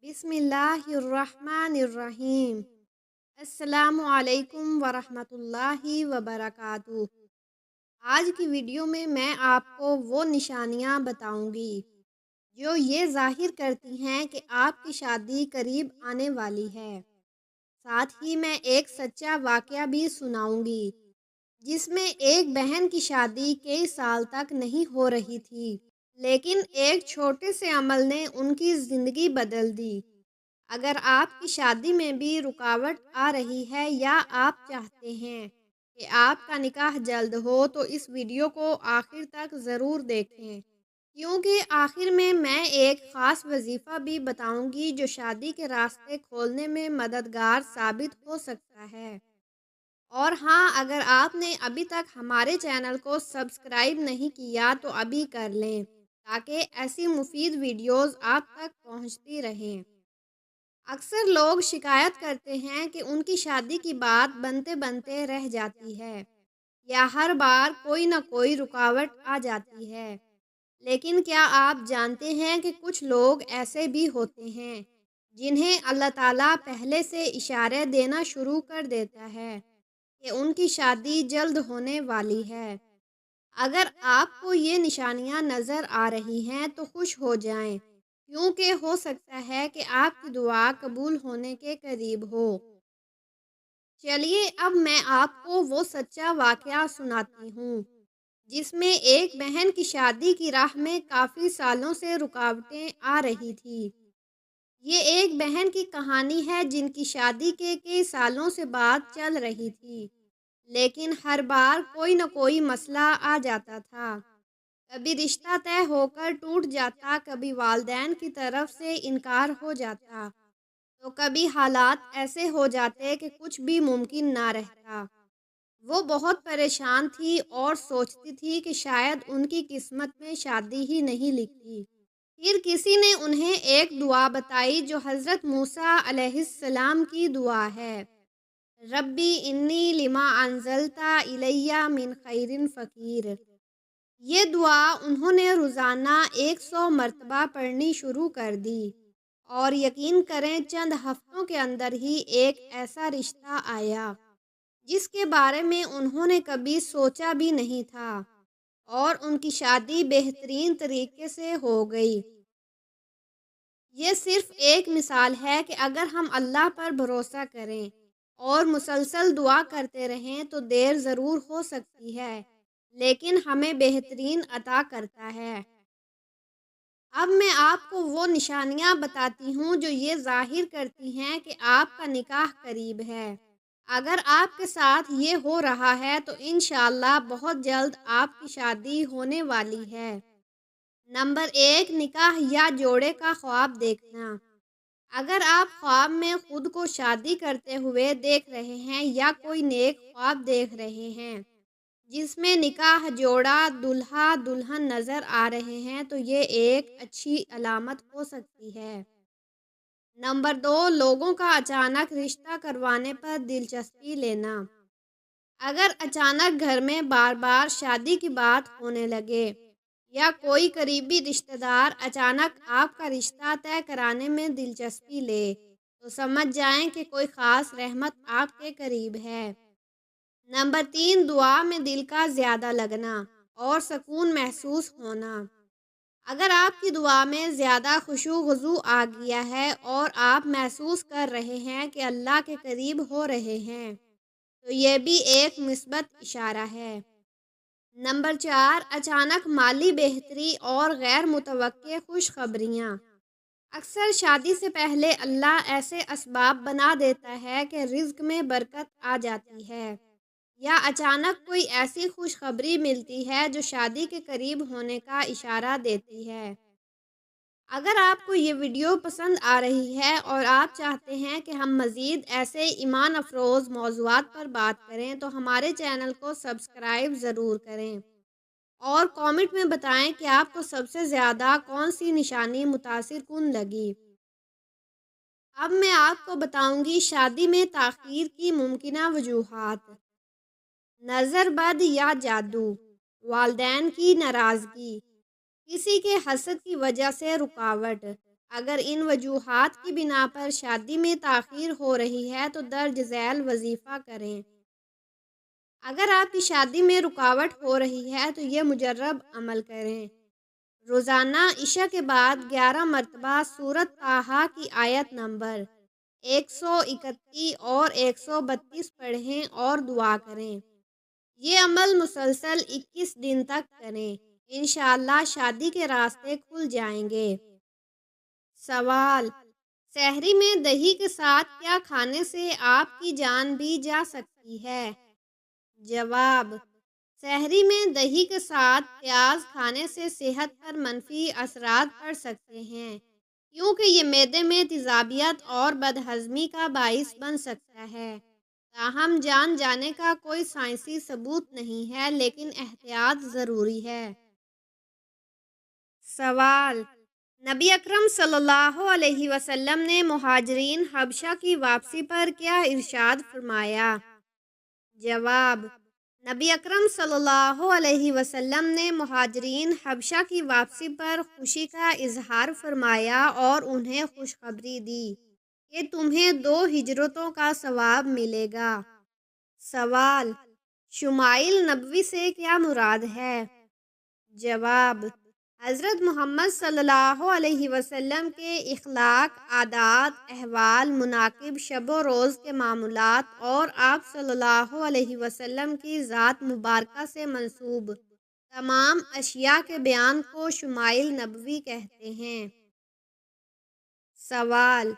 بسم اللہ الرحمن الرحیم۔ السلام علیکم ورحمۃ اللہ وبرکاتہ۔ آج کی ویڈیو میں آپ کو وہ نشانیاں بتاؤں گی جو یہ ظاہر کرتی ہیں کہ آپ کی شادی قریب آنے والی ہے۔ ساتھ ہی میں ایک سچا واقعہ بھی سناؤں گی جس میں ایک بہن کی شادی کئی سال تک نہیں ہو رہی تھی، لیکن ایک چھوٹے سے عمل نے ان کی زندگی بدل دی۔ اگر آپ کی شادی میں بھی رکاوٹ آ رہی ہے یا آپ چاہتے ہیں کہ آپ کا نکاح جلد ہو تو اس ویڈیو کو آخر تک ضرور دیکھیں، کیونکہ آخر میں ایک خاص وظیفہ بھی بتاؤں گی جو شادی کے راستے کھولنے میں مددگار ثابت ہو سکتا ہے۔ اور ہاں، اگر آپ نے ابھی تک ہمارے چینل کو سبسکرائب نہیں کیا تو ابھی کر لیں تاکہ ایسی مفید ویڈیوز آپ تک پہنچتی رہیں۔ اکثر لوگ شکایت کرتے ہیں کہ ان کی شادی کی بات بنتے بنتے رہ جاتی ہے یا ہر بار کوئی نہ کوئی رکاوٹ آ جاتی ہے، لیکن کیا آپ جانتے ہیں کہ کچھ لوگ ایسے بھی ہوتے ہیں جنہیں اللہ تعالیٰ پہلے سے اشارے دینا شروع کر دیتا ہے کہ ان کی شادی جلد ہونے والی ہے۔ اگر آپ کو یہ نشانیاں نظر آ رہی ہیں تو خوش ہو جائیں، کیونکہ ہو سکتا ہے کہ آپ کی دعا قبول ہونے کے قریب ہو۔ چلیے اب میں آپ کو وہ سچا واقعہ سناتی ہوں جس میں ایک بہن کی شادی کی راہ میں کافی سالوں سے رکاوٹیں آ رہی تھی۔ یہ ایک بہن کی کہانی ہے جن کی شادی کے کئی سالوں سے بات چل رہی تھی، لیکن ہر بار کوئی نہ کوئی مسئلہ آ جاتا تھا۔ کبھی رشتہ طے ہو کر ٹوٹ جاتا، کبھی والدین کی طرف سے انکار ہو جاتا، تو کبھی حالات ایسے ہو جاتے کہ کچھ بھی ممکن نہ رہتا۔ وہ بہت پریشان تھی اور سوچتی تھی کہ شاید ان کی قسمت میں شادی ہی نہیں لکھی۔ پھر کسی نے انہیں ایک دعا بتائی جو حضرت موسیٰ علیہ السلام کی دعا ہے، ربی انی لما انزلت الی من خیر فقیر۔ یہ دعا انہوں نے روزانہ 100 مرتبہ پڑھنی شروع کر دی، اور یقین کریں چند ہفتوں کے اندر ہی ایک ایسا رشتہ آیا جس کے بارے میں انہوں نے کبھی سوچا بھی نہیں تھا، اور ان کی شادی بہترین طریقے سے ہو گئی۔ یہ صرف ایک مثال ہے کہ اگر ہم اللہ پر بھروسہ کریں اور مسلسل دعا کرتے رہیں تو دیر ضرور ہو سکتی ہے، لیکن ہمیں بہترین عطا کرتا ہے۔ اب میں آپ کو وہ نشانیاں بتاتی ہوں جو یہ ظاہر کرتی ہیں کہ آپ کا نکاح قریب ہے۔ اگر آپ کے ساتھ یہ ہو رہا ہے تو انشاءاللہ بہت جلد آپ کی شادی ہونے والی ہے۔ نمبر 1، نکاح یا جوڑے کا خواب دیکھنا۔ اگر آپ خواب میں خود کو شادی کرتے ہوئے دیکھ رہے ہیں یا کوئی نیک خواب دیکھ رہے ہیں جس میں نکاح، جوڑا، دلہا دلہن نظر آ رہے ہیں تو یہ ایک اچھی علامت ہو سکتی ہے۔ نمبر 2، لوگوں کا اچانک رشتہ کروانے پر دلچسپی لینا۔ اگر اچانک گھر میں بار بار شادی کی بات ہونے لگے یا کوئی قریبی رشتہ دار اچانک آپ کا رشتہ طے کرانے میں دلچسپی لے تو سمجھ جائیں کہ کوئی خاص رحمت آپ کے قریب ہے۔ نمبر 3، دعا میں دل کا زیادہ لگنا اور سکون محسوس ہونا۔ اگر آپ کی دعا میں زیادہ خشوع و خضوع آ گیا ہے اور آپ محسوس کر رہے ہیں کہ اللہ کے قریب ہو رہے ہیں تو یہ بھی ایک مثبت اشارہ ہے۔ نمبر 4، اچانک مالی بہتری اور غیر متوقع خوشخبریاں۔ اکثر شادی سے پہلے اللہ ایسے اسباب بنا دیتا ہے کہ رزق میں برکت آ جاتی ہے، یا اچانک کوئی ایسی خوشخبری ملتی ہے جو شادی کے قریب ہونے کا اشارہ دیتی ہے۔ اگر آپ کو یہ ویڈیو پسند آ رہی ہے اور آپ چاہتے ہیں کہ ہم مزید ایسے ایمان افروز موضوعات پر بات کریں تو ہمارے چینل کو سبسکرائب ضرور کریں، اور کامنٹ میں بتائیں کہ آپ کو سب سے زیادہ کون سی نشانی متاثر کن لگی۔ اب میں آپ کو بتاؤں گی شادی میں تاخیر کی ممکنہ وجوہات۔ نظر بد یا جادو، والدین کی ناراضگی، کسی کے حسد کی وجہ سے رکاوٹ، اگر ان وجوہات کی بنا پر شادی میں تاخیر ہو رہی ہے تو درج ذیل وظیفہ کریں۔ اگر آپ کی شادی میں رکاوٹ ہو رہی ہے تو یہ مجرب عمل کریں۔ روزانہ عشاء کے بعد 11 مرتبہ سورۃ طٰہٰ کی آیت نمبر 131 اور 132 پڑھیں اور دعا کریں۔ یہ عمل مسلسل 21 دن تک کریں۔ انشاءاللہ شادی کے راستے کھل جائیں گے۔ سوال: سحری میں دہی کے ساتھ کیا کھانے سے آپ کی جان بھی جا سکتی ہے؟ جواب: سحری میں دہی کے ساتھ پیاز کھانے سے صحت پر منفی اثرات پڑ سکتے ہیں، کیونکہ یہ معدے میں تیزابیت اور بدہضمی کا باعث بن سکتا ہے۔ تاہم جان جانے کا کوئی سائنسی ثبوت نہیں ہے، لیکن احتیاط ضروری ہے۔ سوال: نبی اکرم صلی اللہ علیہ وسلم نے مہاجرین حبشہ کی واپسی پر کیا ارشاد فرمایا؟ جواب: نبی اکرم صلی اللہ علیہ وسلم نے مہاجرین حبشہ کی واپسی پر خوشی کا اظہار فرمایا اور انہیں خوشخبری دی کہ تمہیں 2 ہجرتوں کا ثواب ملے گا۔ سوال: شمائل نبوی سے کیا مراد ہے؟ جواب: حضرت محمد صلی اللہ علیہ وسلم کے اخلاق، عادات، احوال، مناقب، شب و روز کے معمولات اور آپ صلی اللہ علیہ وسلم کی ذات مبارکہ سے منسوب تمام اشیاء کے بیان کو شمائل نبوی کہتے ہیں۔ سوال: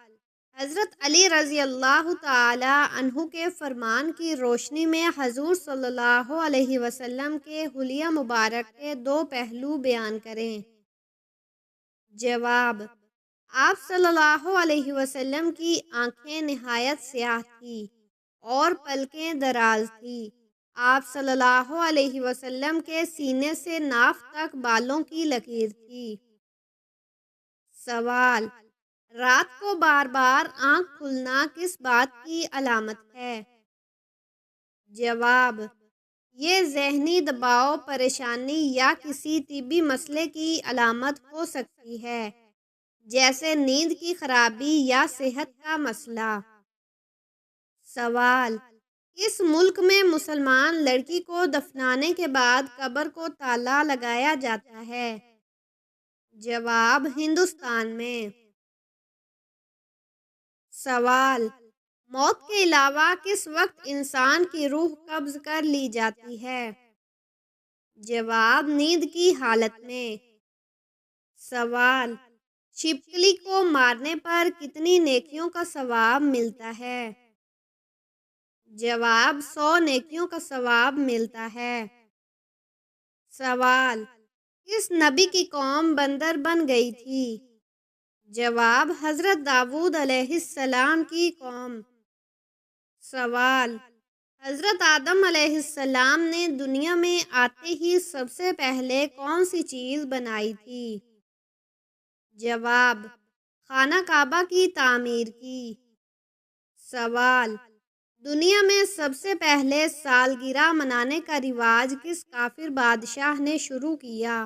حضرت علی رضی اللہ تعالی عنہ کے فرمان کی روشنی میں حضور صلی اللہ علیہ وسلم کے حلیہ مبارک کے 2 پہلو بیان کریں۔ جواب: آپ صلی اللہ علیہ وسلم کی آنکھیں نہایت سیاہ تھیں اور پلکیں دراز تھیں۔ آپ صلی اللہ علیہ وسلم کے سینے سے ناف تک بالوں کی لکیر تھی۔ سوال: رات کو بار بار آنکھ کھلنا کس بات کی علامت ہے؟ جواب: یہ ذہنی دباؤ، پریشانی یا کسی طبی مسئلے کی علامت ہو سکتی ہے، جیسے نیند کی خرابی یا صحت کا مسئلہ۔ سوال: کس ملک میں مسلمان لڑکی کو دفنانے کے بعد قبر کو تالا لگایا جاتا ہے؟ جواب: ہندوستان میں۔ سوال: موت کے علاوہ کس وقت انسان کی روح قبض کر لی جاتی ہے؟ جواب: نیند کی حالت میں۔ سوال: چھپکلی کو مارنے پر کتنی نیکیوں کا ثواب ملتا ہے؟ جواب: 100 نیکیوں کا ثواب ملتا ہے۔ سوال: کس نبی کی قوم بندر بن گئی تھی؟ جواب: حضرت داؤد علیہ السلام کی قوم۔ سوال: حضرت آدم علیہ السلام نے دنیا میں آتے ہی سب سے پہلے کون سی چیز بنائی تھی؟ جواب: خانہ کعبہ کی تعمیر کی۔ سوال: دنیا میں سب سے پہلے سالگرہ منانے کا رواج کس کافر بادشاہ نے شروع کیا؟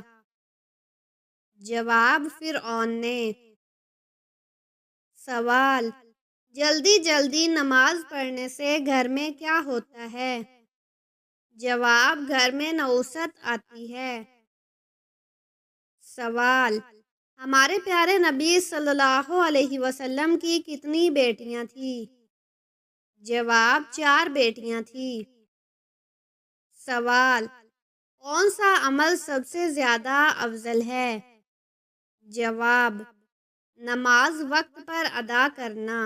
جواب: فرعون نے۔ سوال: جلدی جلدی نماز پڑھنے سے گھر میں کیا ہوتا ہے؟ جواب: گھر میں نحوست آتی ہے۔ سوال: ہمارے پیارے نبی صلی اللہ علیہ وسلم کی کتنی بیٹیاں تھیں؟ جواب: 4 بیٹیاں تھیں۔ سوال: کون سا عمل سب سے زیادہ افضل ہے؟ جواب: نماز وقت پر ادا کرنا۔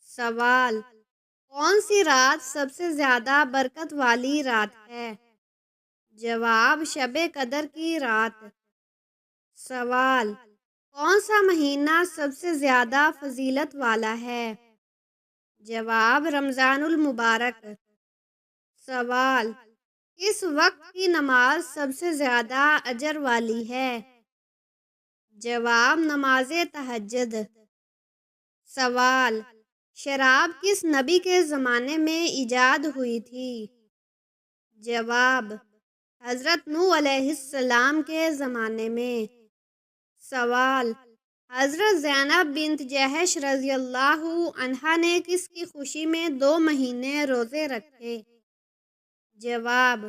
سوال: کون سی رات سب سے زیادہ برکت والی رات ہے؟ جواب: شب قدر کی رات۔ سوال: کون سا مہینہ سب سے زیادہ فضیلت والا ہے؟ جواب: رمضان المبارک۔ سوال: کس وقت کی نماز سب سے زیادہ اجر والی ہے؟ جواب: نماز تہجد۔ سوال: شراب کس نبی کے زمانے میں ایجاد ہوئی تھی؟ جواب: حضرت نوح علیہ السلام کے زمانے میں۔ سوال: حضرت زینب بنت جہش رضی اللہ عنہا نے کس کی خوشی میں 2 مہینے روزے رکھے؟ جواب: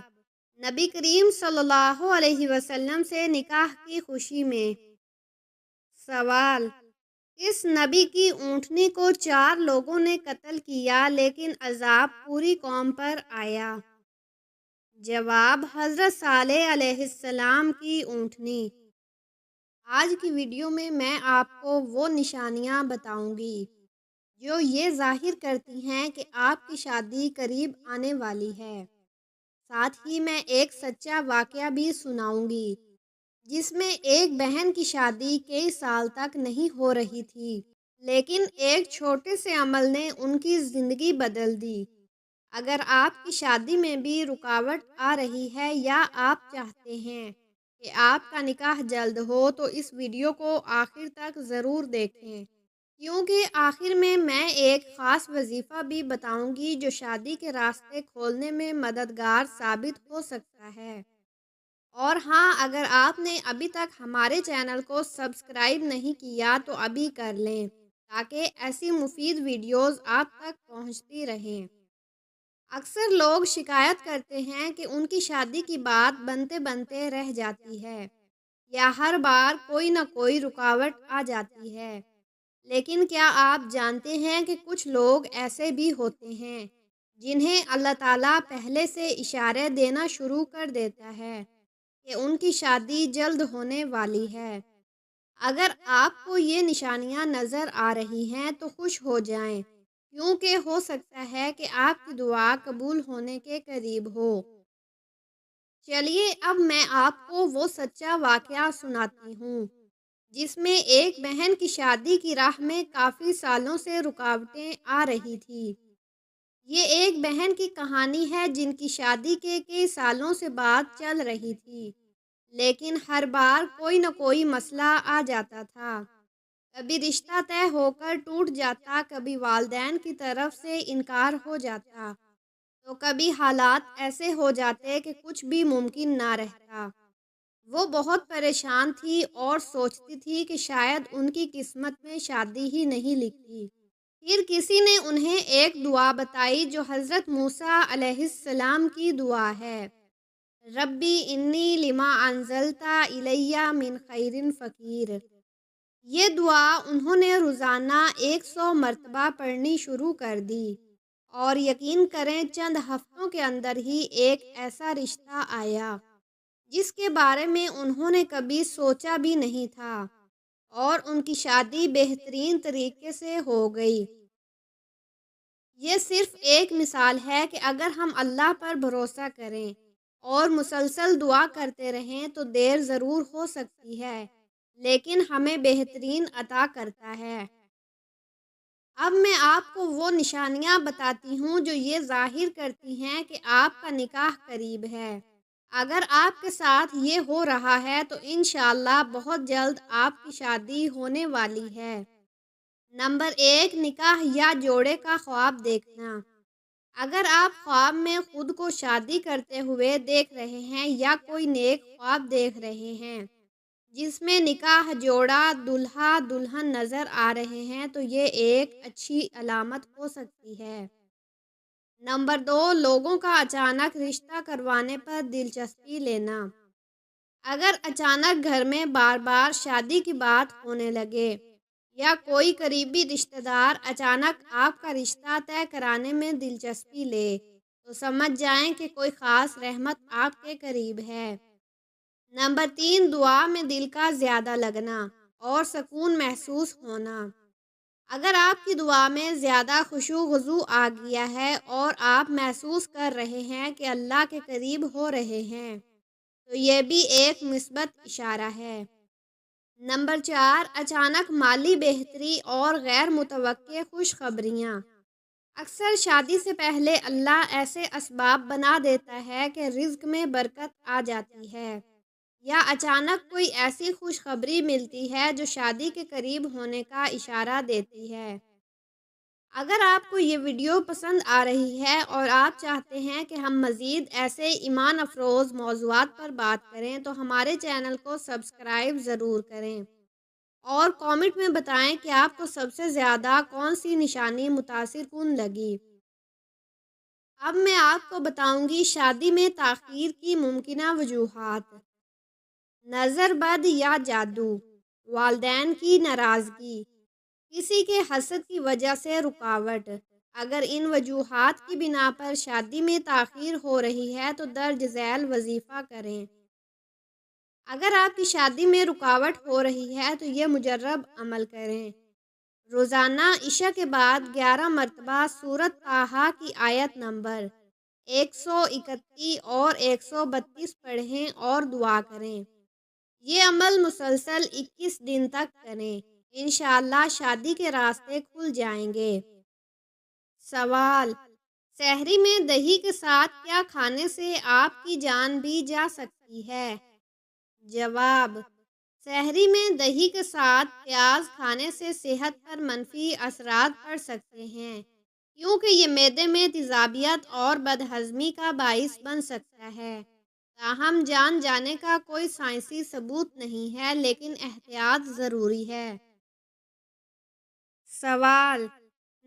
نبی کریم صلی اللہ علیہ وسلم سے نکاح کی خوشی میں۔ سوال: کس نبی کی اونٹنی کو 4 لوگوں نے قتل کیا لیکن عذاب پوری قوم پر آیا؟ جواب: حضرت صالح علیہ السلام کی اونٹنی۔ آج کی ویڈیو میں آپ کو وہ نشانیاں بتاؤں گی جو یہ ظاہر کرتی ہیں کہ آپ کی شادی قریب آنے والی ہے۔ ساتھ ہی میں ایک سچا واقعہ بھی سناؤں گی جس میں ایک بہن کی شادی کئی سال تک نہیں ہو رہی تھی، لیکن ایک چھوٹے سے عمل نے ان کی زندگی بدل دی۔ اگر آپ کی شادی میں بھی رکاوٹ آ رہی ہے یا آپ چاہتے ہیں کہ آپ کا نکاح جلد ہو تو اس ویڈیو کو آخر تک ضرور دیکھیں، کیونکہ آخر میں ایک خاص وظیفہ بھی بتاؤں گی جو شادی کے راستے کھولنے میں مددگار ثابت ہو سکتا ہے۔ اور ہاں، اگر آپ نے ابھی تک ہمارے چینل کو سبسکرائب نہیں کیا تو ابھی کر لیں تاکہ ایسی مفید ویڈیوز آپ تک پہنچتی رہیں۔ اکثر لوگ شکایت کرتے ہیں کہ ان کی شادی کی بات بنتے بنتے رہ جاتی ہے یا ہر بار کوئی نہ کوئی رکاوٹ آ جاتی ہے، لیکن کیا آپ جانتے ہیں کہ کچھ لوگ ایسے بھی ہوتے ہیں جنہیں اللہ تعالیٰ پہلے سے اشارے دینا شروع کر دیتا ہے کہ ان کی شادی جلد ہونے والی ہے۔ اگر آپ کو یہ نشانیاں نظر آ رہی ہیں تو خوش ہو جائیں، کیونکہ ہو سکتا ہے کہ آپ کی دعا قبول ہونے کے قریب ہو۔ چلیے اب میں آپ کو وہ سچا واقعہ سناتی ہوں جس میں ایک بہن کی شادی کی راہ میں کافی سالوں سے رکاوٹیں آ رہی تھی۔ یہ ایک بہن کی کہانی ہے جن کی شادی کے کئی سالوں سے بات چل رہی تھی، لیکن ہر بار کوئی نہ کوئی مسئلہ آ جاتا تھا۔ کبھی رشتہ طے ہو کر ٹوٹ جاتا، کبھی والدین کی طرف سے انکار ہو جاتا، تو کبھی حالات ایسے ہو جاتے کہ کچھ بھی ممکن نہ رہتا۔ وہ بہت پریشان تھی اور سوچتی تھی کہ شاید ان کی قسمت میں شادی ہی نہیں لکھی۔ پھر کسی نے انہیں ایک دعا بتائی جو حضرت موسیٰ علیہ السلام کی دعا ہے: ربی انی لما انزلت الی من خیر فقیر۔ یہ دعا انہوں نے روزانہ 100 مرتبہ پڑھنی شروع کر دی، اور یقین کریں چند ہفتوں کے اندر ہی ایک ایسا رشتہ آیا جس کے بارے میں انہوں نے کبھی سوچا بھی نہیں تھا، اور ان کی شادی بہترین طریقے سے ہو گئی۔ یہ صرف ایک مثال ہے کہ اگر ہم اللہ پر بھروسہ کریں اور مسلسل دعا کرتے رہیں تو دیر ضرور ہو سکتی ہے، لیکن ہمیں بہترین عطا کرتا ہے۔ اب میں آپ کو وہ نشانیاں بتاتی ہوں جو یہ ظاہر کرتی ہیں کہ آپ کا نکاح قریب ہے۔ اگر آپ کے ساتھ یہ ہو رہا ہے تو انشاءاللہ بہت جلد آپ کی شادی ہونے والی ہے۔ نمبر 1، نکاح یا جوڑے کا خواب دیکھنا۔ اگر آپ خواب میں خود کو شادی کرتے ہوئے دیکھ رہے ہیں یا کوئی نیک خواب دیکھ رہے ہیں جس میں نکاح، جوڑا، دلہا دلہن نظر آ رہے ہیں تو یہ ایک اچھی علامت ہو سکتی ہے۔ نمبر 2، لوگوں کا اچانک رشتہ کروانے پر دلچسپی لینا۔ اگر اچانک گھر میں بار بار شادی کی بات ہونے لگے یا کوئی قریبی رشتہ دار اچانک آپ کا رشتہ طے کرانے میں دلچسپی لے تو سمجھ جائیں کہ کوئی خاص رحمت آپ کے قریب ہے۔ نمبر 3، دعا میں دل کا زیادہ لگنا اور سکون محسوس ہونا۔ اگر آپ کی دعا میں زیادہ خشوع و خضوع آ گیا ہے اور آپ محسوس کر رہے ہیں کہ اللہ کے قریب ہو رہے ہیں تو یہ بھی ایک مثبت اشارہ ہے۔ نمبر 4، اچانک مالی بہتری اور غیر متوقع خوشخبریاں۔ اکثر شادی سے پہلے اللہ ایسے اسباب بنا دیتا ہے کہ رزق میں برکت آ جاتی ہے، یا اچانک کوئی ایسی خوشخبری ملتی ہے جو شادی کے قریب ہونے کا اشارہ دیتی ہے۔ اگر آپ کو یہ ویڈیو پسند آ رہی ہے اور آپ چاہتے ہیں کہ ہم مزید ایسے ایمان افروز موضوعات پر بات کریں تو ہمارے چینل کو سبسکرائب ضرور کریں۔ اور کامنٹ میں بتائیں کہ آپ کو سب سے زیادہ کون سی نشانی متاثر کن لگی۔ اب میں آپ کو بتاؤں گی شادی میں تاخیر کی ممکنہ وجوہات۔ نظر بد یا جادو، والدین کی ناراضگی، کسی کے حسد کی وجہ سے رکاوٹ۔ اگر ان وجوہات کی بنا پر شادی میں تاخیر ہو رہی ہے تو درج ذیل وظیفہ کریں۔ اگر آپ کی شادی میں رکاوٹ ہو رہی ہے تو یہ مجرب عمل کریں۔ روزانہ عشاء کے بعد 11 مرتبہ سورۃ طٰہٰ کی آیت نمبر 131 اور 132 پڑھیں اور دعا کریں۔ یہ عمل مسلسل 21 دن تک کریں۔ انشاءاللہ شادی کے راستے کھل جائیں گے۔ سوال: سحری میں دہی کے ساتھ کیا کھانے سے آپ کی جان بھی جا سکتی ہے؟ جواب: سحری میں دہی کے ساتھ پیاز کھانے سے صحت پر منفی اثرات پڑ سکتے ہیں، کیونکہ یہ معدے میں تیزابیت اور بدہضمی کا باعث بن سکتا ہے۔ تاہم جان جانے کا کوئی سائنسی ثبوت نہیں ہے، لیکن احتیاط ضروری ہے۔ سوال: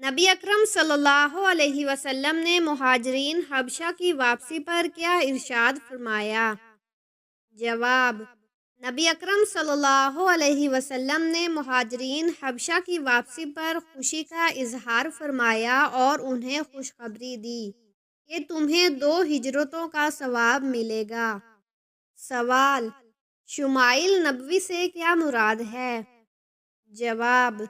نبی اکرم صلی اللہ علیہ وسلم نے مہاجرین حبشہ کی واپسی پر کیا ارشاد فرمایا؟ جواب: نبی اکرم صلی اللہ علیہ وسلم نے مہاجرین حبشہ کی واپسی پر خوشی کا اظہار فرمایا اور انہیں خوشخبری دی کہ تمہیں 2 ہجرتوں کا ثواب ملے گا۔ سوال: شمائل نبوی سے کیا مراد ہے؟ جواب: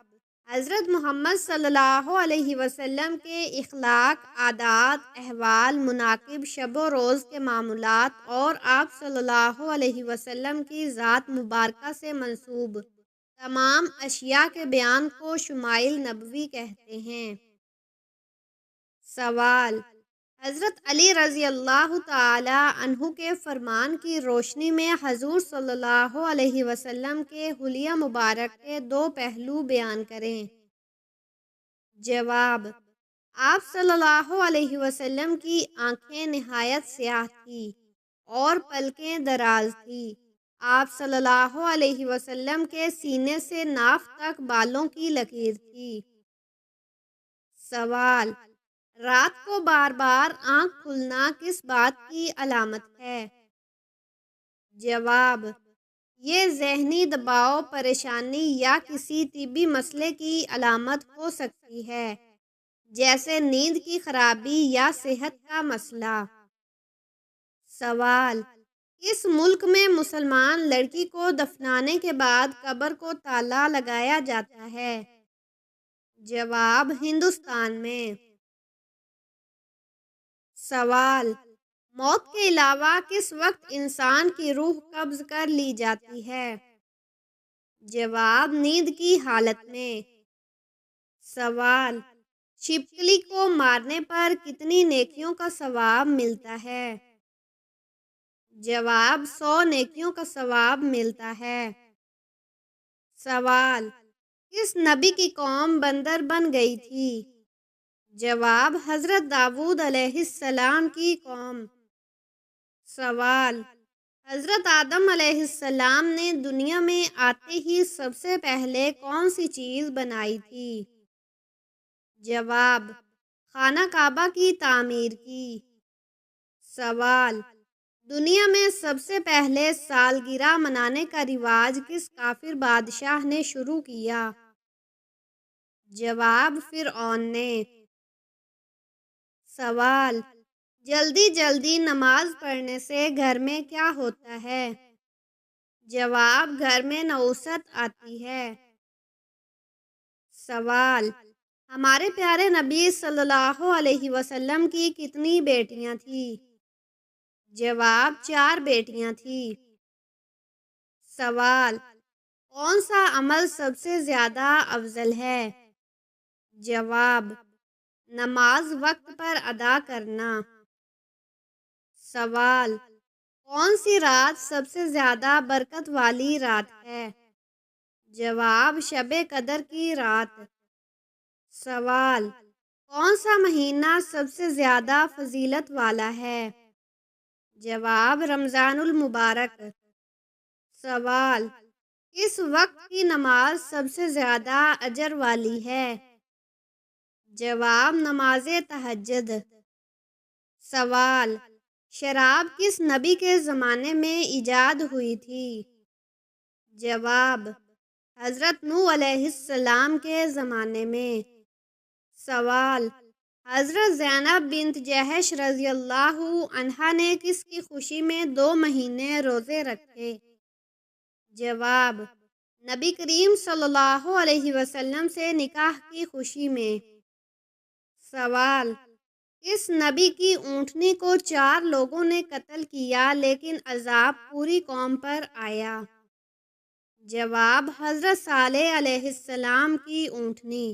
حضرت محمد صلی اللہ علیہ وسلم کے اخلاق، عادات، احوال، مناقب، شب و روز کے معمولات اور آپ صلی اللہ علیہ وسلم کی ذات مبارکہ سے منسوب تمام اشیاء کے بیان کو شمائل نبوی کہتے ہیں۔ سوال: حضرت علی رضی اللہ تعالی عنہ کے فرمان کی روشنی میں حضور صلی اللہ علیہ وسلم کے حلیہ مبارک کے 2 پہلو بیان کریں۔ جواب: آپ صلی اللہ علیہ وسلم کی آنکھیں نہایت سیاہ تھیں اور پلکیں دراز تھیں۔ آپ صلی اللہ علیہ وسلم کے سینے سے ناف تک بالوں کی لکیر تھی۔ سوال: رات کو بار بار آنکھ کھلنا کس بات کی علامت ہے؟ جواب: یہ ذہنی دباؤ، پریشانی یا کسی طبی مسئلے کی علامت ہو سکتی ہے، جیسے نیند کی خرابی یا صحت کا مسئلہ۔ سوال: کس ملک میں مسلمان لڑکی کو دفنانے کے بعد قبر کو تالا لگایا جاتا ہے؟ جواب: ہندوستان میں۔ سوال: موت کے علاوہ کس وقت انسان کی روح قبض کر لی جاتی ہے؟ جواب: نیند کی حالت میں۔ سوال: چھپکلی کو مارنے پر کتنی نیکیوں کا ثواب ملتا ہے؟ جواب: 100 نیکیوں کا ثواب ملتا ہے۔ سوال: کس نبی کی قوم بندر بن گئی تھی؟ جواب: حضرت داؤد علیہ السلام کی قوم۔ سوال: حضرت آدم علیہ السلام نے دنیا میں آتے ہی سب سے پہلے کون سی چیز بنائی تھی؟ جواب: خانہ کعبہ کی تعمیر کی۔ سوال: دنیا میں سب سے پہلے سالگرہ منانے کا رواج کس کافر بادشاہ نے شروع کیا؟ جواب: فرعون نے۔ سوال: جلدی جلدی نماز پڑھنے سے گھر میں کیا ہوتا ہے؟ جواب: گھر میں نحوست آتی ہے۔ سوال: ہمارے پیارے نبی صلی اللہ علیہ وسلم کی کتنی بیٹیاں تھیں؟ جواب: 4 بیٹیاں تھیں۔ سوال: کون سا عمل سب سے زیادہ افضل ہے؟ جواب: نماز وقت پر ادا کرنا۔ سوال: کون سی رات سب سے زیادہ برکت والی رات ہے؟ جواب: شب قدر کی رات۔ سوال: کون سا مہینہ سب سے زیادہ فضیلت والا ہے؟ جواب: رمضان المبارک۔ سوال: کس وقت کی نماز سب سے زیادہ اجر والی ہے؟ جواب: نماز تہجد۔ سوال: شراب کس نبی کے زمانے میں ایجاد ہوئی تھی؟ جواب: حضرت نوح علیہ السلام کے زمانے میں۔ سوال: حضرت زینب بنت جحش رضی اللہ عنہا نے کس کی خوشی میں 2 مہینے روزے رکھے؟ جواب: نبی کریم صلی اللہ علیہ وسلم سے نکاح کی خوشی میں۔ سوال: کس نبی کی اونٹنی کو 4 لوگوں نے قتل کیا لیکن عذاب پوری قوم پر آیا؟ جواب: حضرت صالح علیہ السلام کی اونٹنی۔